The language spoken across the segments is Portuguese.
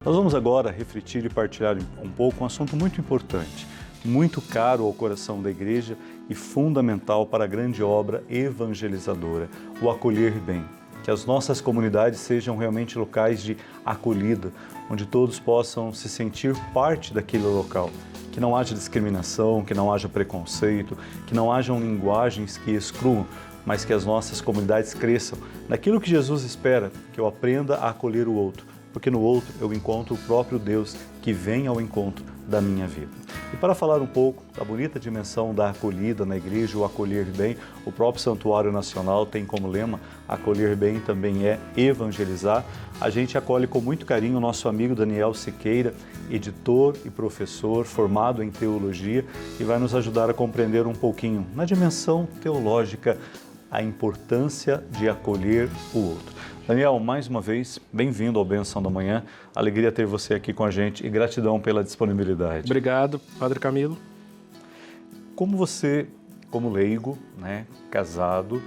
Nós vamos agora refletir e partilhar um pouco um assunto muito importante, muito caro ao coração da igreja e fundamental para a grande obra evangelizadora, o acolher bem. Que as nossas comunidades sejam realmente locais de acolhida, onde todos possam se sentir parte daquele local. Que não haja discriminação, que não haja preconceito, que não hajam linguagens que excluam, mas que as nossas comunidades cresçam naquilo que Jesus espera, que eu aprenda a acolher o outro. Porque no outro eu encontro o próprio Deus que vem ao encontro da minha vida. E para falar um pouco da bonita dimensão da acolhida na igreja, o acolher bem, o próprio Santuário Nacional tem como lema, acolher bem também é evangelizar. A gente acolhe com muito carinho o nosso amigo Daniel Siqueira, editor e professor formado em teologia, e vai nos ajudar a compreender um pouquinho, na dimensão teológica, a importância de acolher o outro. Daniel, mais uma vez, bem-vindo ao Benção da Manhã. Alegria ter você aqui com a gente e gratidão pela disponibilidade. Obrigado, Padre Camilo. Como você, como leigo, casado,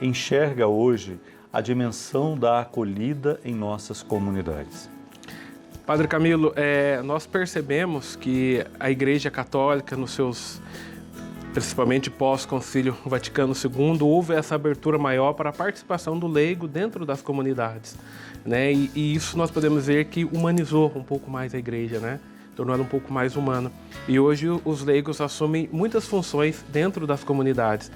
enxerga hoje a dimensão da acolhida em nossas comunidades? Padre Camilo, nós percebemos que a Igreja Católica, nos seus, principalmente pós-Concílio Vaticano II, houve essa abertura maior para a participação do leigo dentro das comunidades, né? E isso nós podemos ver que humanizou um pouco mais a Igreja, né? Tornou ela um pouco mais humana. E hoje os leigos assumem muitas funções dentro das comunidades.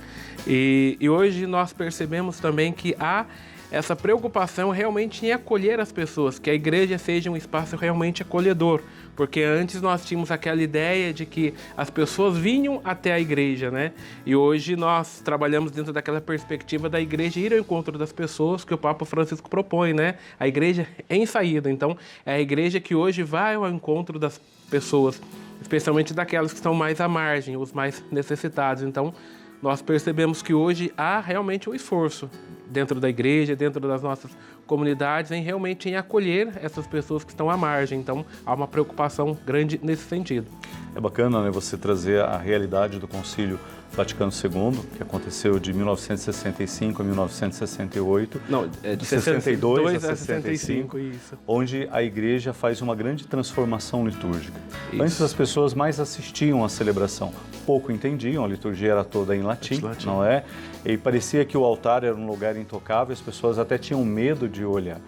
E hoje nós percebemos também que há essa preocupação realmente em acolher as pessoas, que a igreja seja um espaço realmente acolhedor, porque antes nós tínhamos aquela ideia de que as pessoas vinham até a igreja, né? E hoje nós trabalhamos dentro daquela perspectiva da igreja ir ao encontro das pessoas que o Papa Francisco propõe, né? A igreja em saída. Então, é a igreja que hoje vai ao encontro das pessoas, especialmente daquelas que estão mais à margem, os mais necessitados. Então, nós percebemos que hoje há realmente um esforço dentro da igreja, dentro das nossas comunidades, em acolher essas pessoas que estão à margem. Então, há uma preocupação grande nesse sentido. É bacana, né, você trazer a realidade do Concílio Vaticano II, que aconteceu de 1965 a 1968. Não, de 62 a 65, isso. Onde a igreja faz uma grande transformação litúrgica. Isso. Antes as pessoas mais assistiam à celebração, pouco entendiam, a liturgia era toda em latim, não é? E parecia que o altar era um lugar intocável, as pessoas até tinham medo de olhar.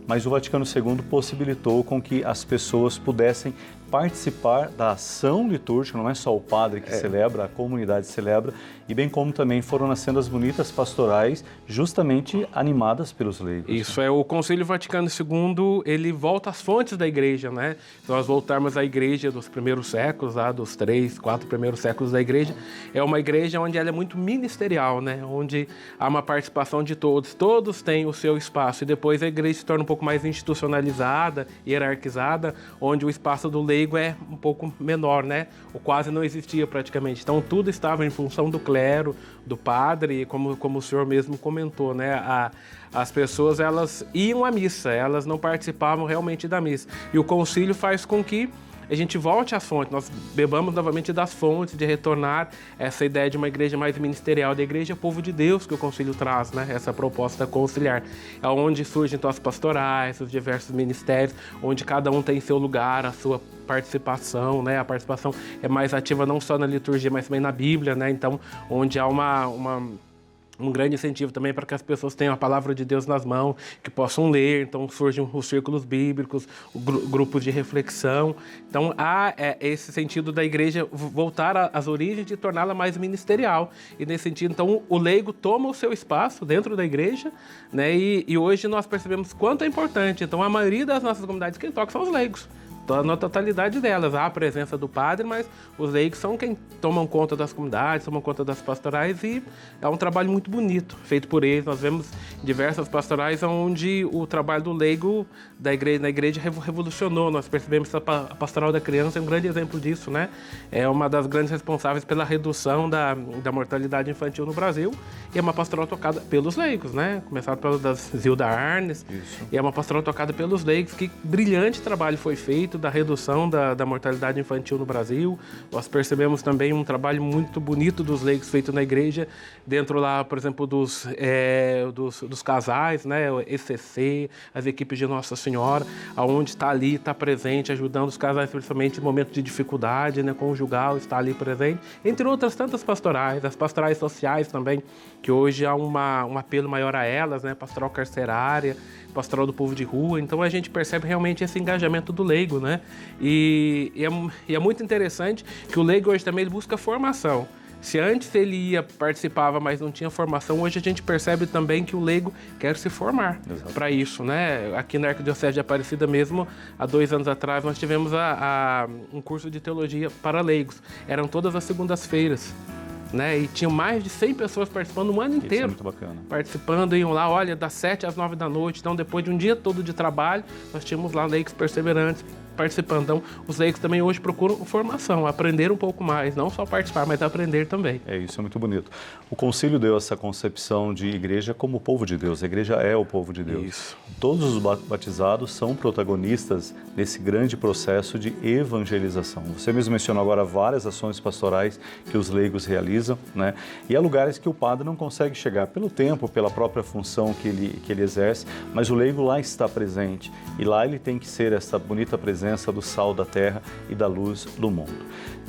Mas o Vaticano II possibilitou com que as pessoas pudessem participar da ação litúrgica, não é só o padre que celebra, a comunidade celebra, e bem como também foram nascendo as bonitas pastorais, justamente animadas pelos leigos. Isso, o Concílio Vaticano II, ele volta às fontes da igreja, né? Se nós voltarmos à igreja dos primeiros séculos, dos 3, 4 primeiros séculos da igreja, é uma igreja onde ela é muito ministerial, né? Onde há uma participação de todos, todos têm o seu espaço, e depois a igreja se torna um pouco mais institucionalizada, hierarquizada, onde o espaço do leigo é um pouco menor, né? Ou quase não existia praticamente. Então tudo estava em função do clero, do padre, como o senhor mesmo comentou, né? As pessoas, elas iam à missa, elas não participavam realmente da missa. E o concílio faz com que a gente volte às fontes, nós bebamos novamente das fontes, de retornar essa ideia de uma igreja mais ministerial, da igreja povo de Deus que o concílio traz, né? Essa proposta conciliar. É onde surgem então as pastorais, os diversos ministérios, onde cada um tem seu lugar, a sua participação, né? A participação é mais ativa não só na liturgia, mas também na Bíblia, né? Então, onde há um grande incentivo também para que as pessoas tenham a palavra de Deus nas mãos, que possam ler. Então surgem os círculos bíblicos, grupos de reflexão. Então há esse sentido da igreja voltar às origens e torná-la mais ministerial. E nesse sentido, então, o leigo toma o seu espaço dentro da igreja, né? E hoje nós percebemos quanto é importante. Então a maioria das nossas comunidades quem toca são os leigos. Na totalidade delas, há a presença do padre, mas os leigos são quem tomam conta das comunidades, tomam conta das pastorais, e é um trabalho muito bonito, feito por eles. Nós vemos diversas pastorais onde o trabalho do leigo na igreja revolucionou. Nós percebemos que a pastoral da criança é um grande exemplo disso, né? É uma das grandes responsáveis pela redução da mortalidade infantil no Brasil, e é uma pastoral tocada pelos leigos, né? Começado pela Zilda Arnes, e é uma pastoral tocada pelos leigos, que brilhante trabalho foi feito da redução da mortalidade infantil no Brasil. Nós percebemos também um trabalho muito bonito dos leigos feito na igreja, dentro lá, por exemplo, dos casais, né? O ECC, as equipes de Nossa Senhora, aonde está ali, está presente, ajudando os casais, principalmente em momentos de dificuldade, né? Conjugal, está ali presente, entre outras tantas pastorais, as pastorais sociais também, que hoje há um apelo maior a elas, né? Pastoral carcerária, pastoral do povo de rua. Então a gente percebe realmente esse engajamento do leigo, né? E é muito interessante que o leigo hoje também ele busca formação. Se antes ele participava, mas não tinha formação, hoje a gente percebe também que o leigo quer se formar para isso, né? Aqui na Arquidiocese de Aparecida mesmo, há 2 anos atrás, nós tivemos um curso de teologia para leigos. Eram todas as segundas-feiras, né? E tinham mais de 100 pessoas participando um ano inteiro. Isso é muito bacana. Participando, iam lá, olha, das 7 às 9 da noite. Então, depois de um dia todo de trabalho, nós tínhamos lá leigos perseverantes participando. Então, os leigos também hoje procuram formação, aprender um pouco mais, não só participar, mas aprender também. Isso é muito bonito. O concílio deu essa concepção de igreja como o povo de Deus. A igreja é o povo de Deus. Isso. Todos os batizados são protagonistas nesse grande processo de evangelização. Você mesmo mencionou agora várias ações pastorais que os leigos realizam, né? E há lugares que o padre não consegue chegar pelo tempo, pela própria função que ele exerce, mas o leigo lá está presente e lá ele tem que ser essa bonita presença do sal da terra e da luz do mundo.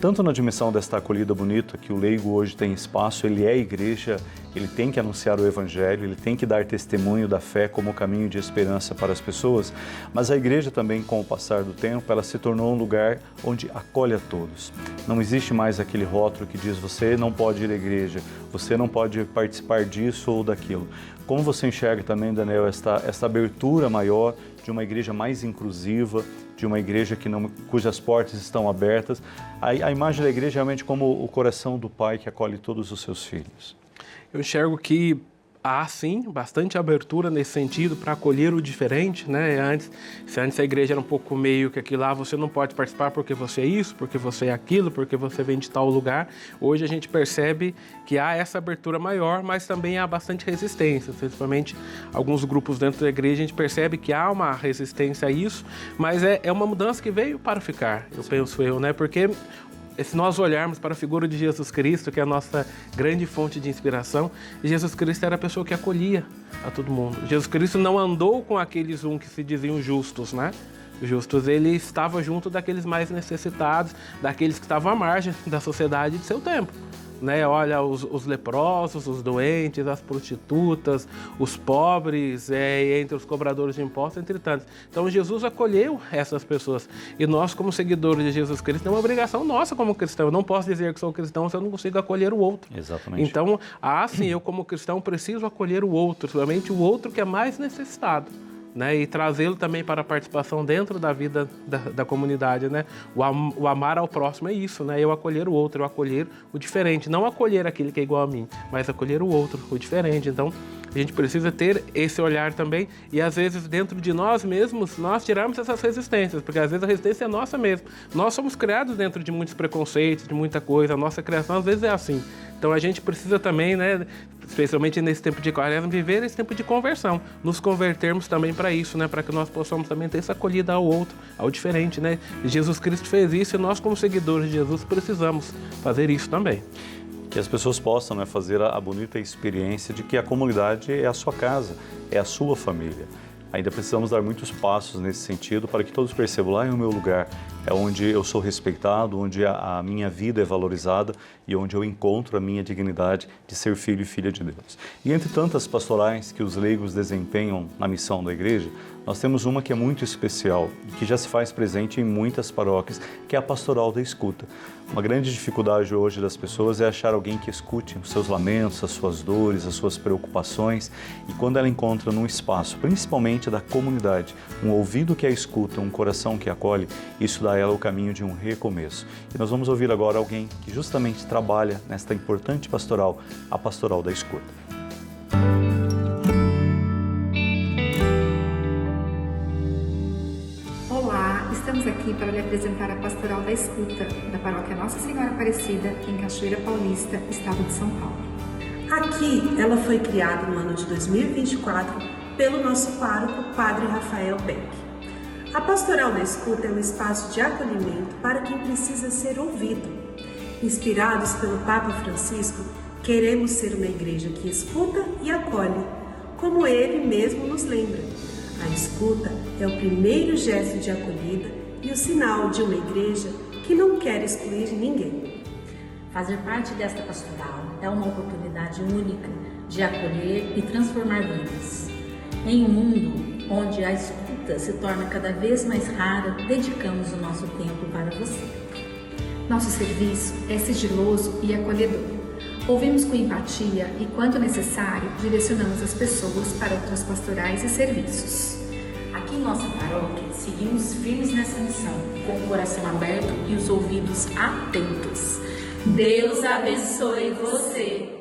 Tanto na dimensão desta acolhida bonita, que o leigo hoje tem espaço, ele é igreja, ele tem que anunciar o evangelho, ele tem que dar testemunho da fé como caminho de esperança para as pessoas, mas a igreja também, com o passar do tempo, ela se tornou um lugar onde acolhe a todos. Não existe mais aquele rótulo que diz você não pode ir à igreja, você não pode participar disso ou daquilo. Como você enxerga também, Daniel, esta abertura maior de uma igreja mais inclusiva, de uma igreja cujas portas estão abertas, a imagem da igreja é realmente como o coração do pai que acolhe todos os seus filhos? Eu enxergo que há, sim, bastante abertura nesse sentido para acolher o diferente, né? Se antes a igreja era um pouco meio que aquilo lá, você não pode participar porque você é isso, porque você é aquilo, porque você vem de tal lugar. Hoje a gente percebe que há essa abertura maior, mas também há bastante resistência, principalmente alguns grupos dentro da igreja, a gente percebe que há uma resistência a isso, mas é uma mudança que veio para ficar, penso, né? Porque se nós olharmos para a figura de Jesus Cristo, que é a nossa grande fonte de inspiração, Jesus Cristo era a pessoa que acolhia a todo mundo. Jesus Cristo não andou com aqueles que se diziam justos, né? Justos, ele estava junto daqueles mais necessitados, daqueles que estavam à margem da sociedade de seu tempo. Né? Olha, os leprosos, os doentes, as prostitutas, os pobres, entre os cobradores de impostos, entre tantos. Então, Jesus acolheu essas pessoas. E nós, como seguidores de Jesus Cristo, temos uma obrigação nossa como cristão. Eu não posso dizer que sou cristão se eu não consigo acolher o outro. Exatamente. Então, sim, eu como cristão preciso acolher o outro, somente o outro que é mais necessitado. Né, e trazê-lo também para a participação dentro da vida da comunidade, né? O amar ao próximo é isso, né? Eu acolher o outro, eu acolher o diferente, não acolher aquele que é igual a mim, mas acolher o outro, o diferente. Então, a gente precisa ter esse olhar também e às vezes dentro de nós mesmos nós tiramos essas resistências, porque às vezes a resistência é nossa mesmo. Nós somos criados dentro de muitos preconceitos, de muita coisa, a nossa criação às vezes é assim. Então a gente precisa também, né, especialmente nesse tempo de quaresma, viver esse tempo de conversão, nos convertermos também para isso, né, para que nós possamos também ter essa acolhida ao outro, ao diferente, né? E Jesus Cristo fez isso e nós como seguidores de Jesus precisamos fazer isso também. Que as pessoas possam, né, fazer a bonita experiência de que a comunidade é a sua casa, é a sua família. Ainda precisamos dar muitos passos nesse sentido para que todos percebam lá é o meu lugar, é onde eu sou respeitado, onde a minha vida é valorizada e onde eu encontro a minha dignidade de ser filho e filha de Deus. E entre tantas pastorais que os leigos desempenham na missão da igreja, nós temos uma que é muito especial e que já se faz presente em muitas paróquias, que é a pastoral da escuta. Uma grande dificuldade hoje das pessoas é achar alguém que escute os seus lamentos, as suas dores, as suas preocupações, e quando ela encontra num espaço, principalmente da comunidade, um ouvido que a escuta, um coração que acolhe, isso dá a ela o caminho de um recomeço. E nós vamos ouvir agora alguém que justamente trabalha nesta importante pastoral, a pastoral da escuta. Estamos aqui para lhe apresentar a Pastoral da Escuta, da Paróquia Nossa Senhora Aparecida, em Cachoeira Paulista, estado de São Paulo. Aqui, ela foi criada no ano de 2024 pelo nosso pároco, Padre Rafael Beck. A Pastoral da Escuta é um espaço de acolhimento para quem precisa ser ouvido. Inspirados pelo Papa Francisco, queremos ser uma igreja que escuta e acolhe, como ele mesmo nos lembra. A escuta é o primeiro gesto de acolhida e o sinal de uma igreja que não quer excluir ninguém. Fazer parte desta pastoral é uma oportunidade única de acolher e transformar vidas. Em um mundo onde a escuta se torna cada vez mais rara, dedicamos o nosso tempo para você. Nosso serviço é sigiloso e acolhedor. Ouvimos com empatia e, quando necessário, direcionamos as pessoas para outras pastorais e serviços. Aqui em nossa paróquia, seguimos firmes nessa missão, com o coração aberto e os ouvidos atentos. Deus abençoe você!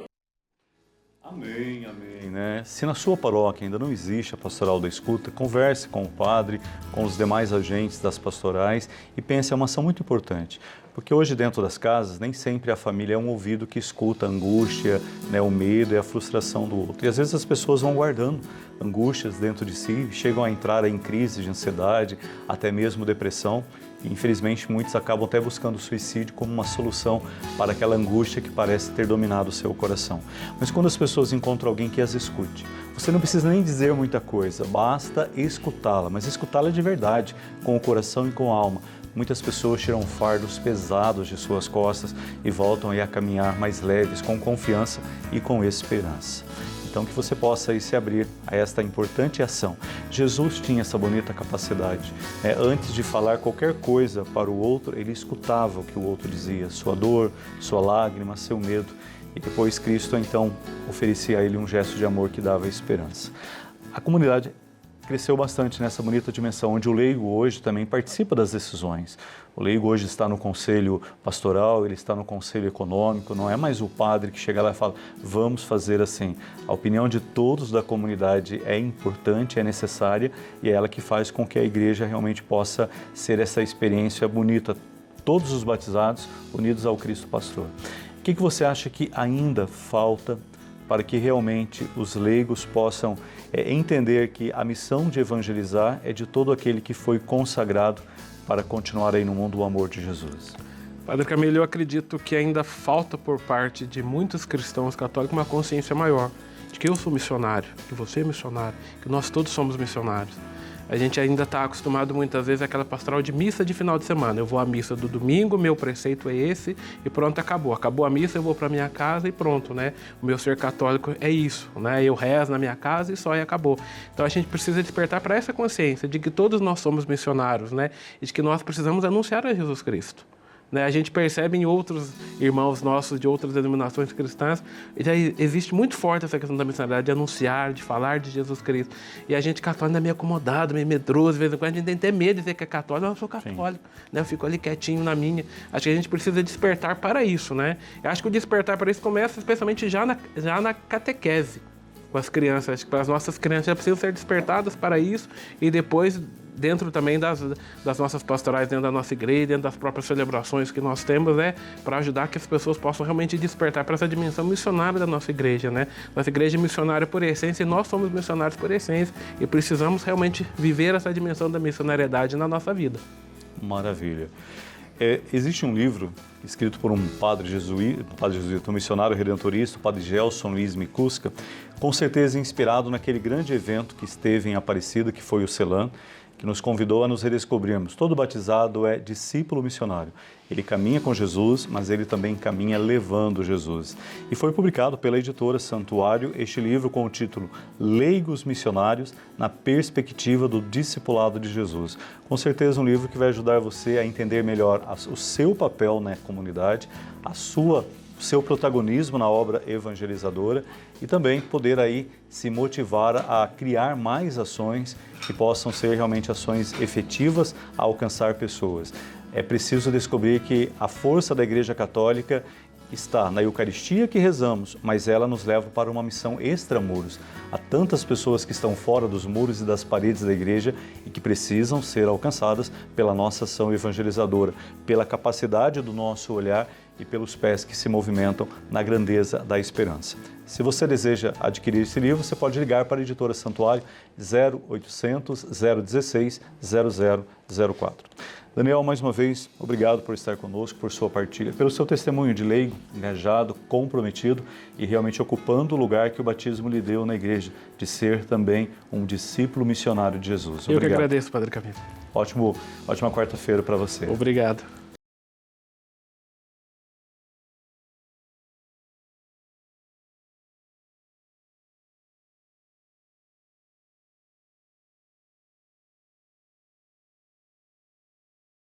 Amém, amém, né? Se na sua paróquia ainda não existe a Pastoral da Escuta, converse com o padre, com os demais agentes das pastorais e pense, é uma ação muito importante. Porque hoje dentro das casas, nem sempre a família é um ouvido que escuta a angústia, né, o medo e a frustração do outro. E às vezes as pessoas vão guardando angústias dentro de si, chegam a entrar em crise de ansiedade, até mesmo depressão. E infelizmente muitos acabam até buscando o suicídio como uma solução para aquela angústia que parece ter dominado o seu coração. Mas quando as pessoas encontram alguém que as escute, você não precisa nem dizer muita coisa, basta escutá-la, mas escutá-la de verdade, com o coração e com a alma. Muitas pessoas tiram fardos pesados de suas costas e voltam aí a caminhar mais leves, com confiança e com esperança. Então que você possa aí se abrir a esta importante ação. Jesus tinha essa bonita capacidade. Antes de falar qualquer coisa para o outro, ele escutava o que o outro dizia, sua dor, sua lágrima, seu medo. E depois Cristo então oferecia a ele um gesto de amor que dava esperança. A comunidade cresceu bastante nessa bonita dimensão, onde o leigo hoje também participa das decisões. O leigo hoje está no conselho pastoral, ele está no conselho econômico, não é mais o padre que chega lá e fala, vamos fazer assim. A opinião de todos da comunidade é importante, é necessária e é ela que faz com que a igreja realmente possa ser essa experiência bonita, todos os batizados unidos ao Cristo Pastor. O que você acha que ainda falta para que realmente os leigos possam entender que a missão de evangelizar é de todo aquele que foi consagrado para continuar aí no mundo o amor de Jesus? Padre Camilo, eu acredito que ainda falta por parte de muitos cristãos católicos uma consciência maior de que eu sou missionário, que você é missionário, que nós todos somos missionários. A gente ainda está acostumado muitas vezes àquela pastoral de missa de final de semana. Eu vou à missa do domingo, meu preceito é esse e pronto, acabou. Acabou a missa, eu vou para minha casa e pronto, né? O meu ser católico é isso, né? Eu rezo na minha casa e só e acabou. Então a gente precisa despertar para essa consciência de que todos nós somos missionários, né? E de que nós precisamos anunciar a Jesus Cristo. A gente percebe em outros irmãos nossos de outras denominações cristãs, já existe muito forte essa questão da missionariedade, de anunciar, de falar de Jesus Cristo. E a gente católico é meio acomodado, meio medroso, de vez em quando a gente tem até medo de dizer que é católico, mas eu sou católico, né? Eu fico ali quietinho na minha. Acho que a gente precisa despertar para isso, né? Eu acho que o despertar para isso começa especialmente já na catequese com as crianças. Acho que as nossas crianças já precisam ser despertadas para isso e depois dentro também das nossas pastorais, dentro da nossa igreja, dentro das próprias celebrações que nós temos, para ajudar que as pessoas possam realmente despertar para essa dimensão missionária da nossa igreja, né? Nossa igreja é missionária por essência e nós somos missionários por essência e precisamos realmente viver essa dimensão da missionariedade na nossa vida. Maravilha. Existe um livro escrito por um padre jesuíta, um missionário redentorista, o padre Gelson Luiz Micusca, com certeza inspirado naquele grande evento que esteve em Aparecida, que foi o CELAM, que nos convidou a nos redescobrirmos. Todo batizado é discípulo missionário. Ele caminha com Jesus, mas ele também caminha levando Jesus. E foi publicado pela editora Santuário este livro com o título Leigos Missionários na Perspectiva do Discipulado de Jesus. Com certeza um livro que vai ajudar você a entender melhor o seu papel na comunidade, o seu protagonismo na obra evangelizadora e também poder aí se motivar a criar mais ações que possam ser realmente ações efetivas a alcançar pessoas. É preciso descobrir que a força da Igreja Católica está na Eucaristia que rezamos, mas ela nos leva para uma missão extramuros. Há tantas pessoas que estão fora dos muros e das paredes da igreja e que precisam ser alcançadas pela nossa ação evangelizadora, pela capacidade do nosso olhar e pelos pés que se movimentam na grandeza da esperança. Se você deseja adquirir esse livro, você pode ligar para a Editora Santuário 0800 016 0004. Daniel, mais uma vez, obrigado por estar conosco, por sua partilha, pelo seu testemunho de leigo, engajado, comprometido e realmente ocupando o lugar que o batismo lhe deu na igreja, de ser também um discípulo missionário de Jesus. Obrigado. Eu que agradeço, Padre Camilo. Ótima quarta-feira para você. Obrigado.